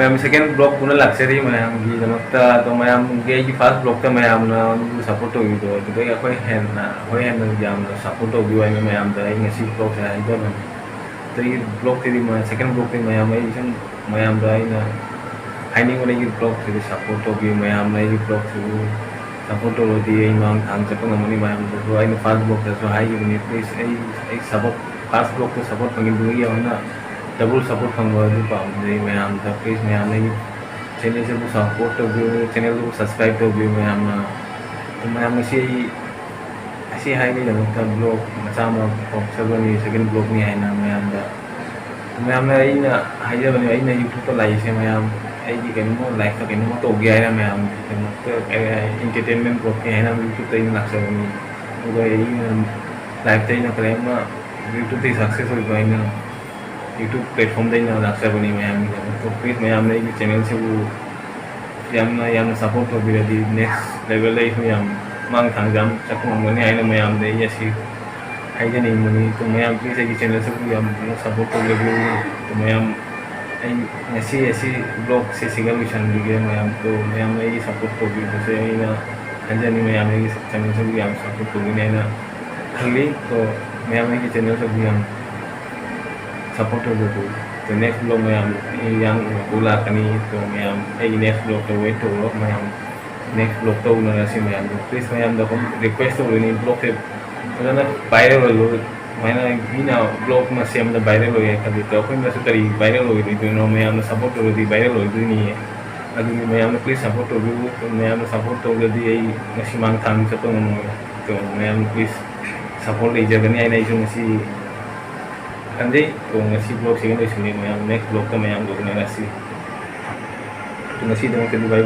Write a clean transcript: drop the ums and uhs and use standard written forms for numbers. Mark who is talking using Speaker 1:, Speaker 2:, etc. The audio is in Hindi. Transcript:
Speaker 1: मैं सेकेंड ब्लॉग पुनः लाक्चरी मैम की दमकता तो मैम की फर्स्ट ब्लॉग तो मैम सपोर्ट तौगिदो अखोई हेन याम सपोर्ट तौबियो है मैम ngasi ब्लॉग से हाइदो तो ये ब्लॉग थी सेकेंड ब्लॉग थी मैम मैम हाइनिंग ब्लॉग थी सपोर्ट तौबियो मैम ब्लॉग थी सपोर्ट तौरदी मांग थांग चपंगमनी मैम फर्स्ट ब्लॉग से हाइबनी प्लीज सपोर्ट फर्स्ट ब्लॉग तो सपोर्ट फंगिदुगी होना डबल सपोर्ट फंगबदु पामदे मैम प्लीज मैम चैनल से सपोर्ट तौबियो चैनल को सब्सक्राइब तौबियो मैम तो मैम असी हाइगीदमकता ब्लॉग मचा अमा पौचबनी सेकेंड ब्लॉग नि हाइना मैम हाइजबनी यूट्यूब लाइसे मैम कहीं लाइफ कहीं तौगे है मैम एंटरटेनमेंट ब्लॉग की है यूट्यूब लाक्सबनी लाइफ कहीं यूट्यूब सक्सेस होना यूट्यूब प्लेटफॉर्म लाक्सबनी मैम तो प्लीज मैम चैनल से सपोर्ट तौरदी नेक्स्ट लेवल मांग थांग चपंगमनी है मैम हाइजनी तो मैम प्लीज चैनल से सपोर्ट तौरदी तो मैम ऐसी ब्लॉग से सिंगल मिशन मैम तो मैम सपोर्ट तौबीसे हंजनी मैम चैनल से सपोर्ट तौगनी खली तो मैम चैनल से सपोर्ट तौबो तो नेक्स्ट ब्लॉग मैम लाकनी तो मैम नेक्स्ट ब्लॉग तो वेट तौर मैम नेक्स्ट ब्लॉग तौनसी मैम प्लीज मैम रिक्वेस्ट तौरनी ब्लॉग से फजन वायरल मीना ब्लॉग में सेम वायरल हो खी तो अखोना कई वायरल होदो मैम सपोर्ट तौरदी वायरल होनी मैम प्लीज सपोर्ट तौबू तो मैम सपोर्ट तौरदी मांग थांग चपंगम तो मैम प्लीज सपोर्ट लेजगनी खंजे तो ब्लॉग से मैम नेक्स्ट ब्लॉग तो मैम लोग तो बाय बाय।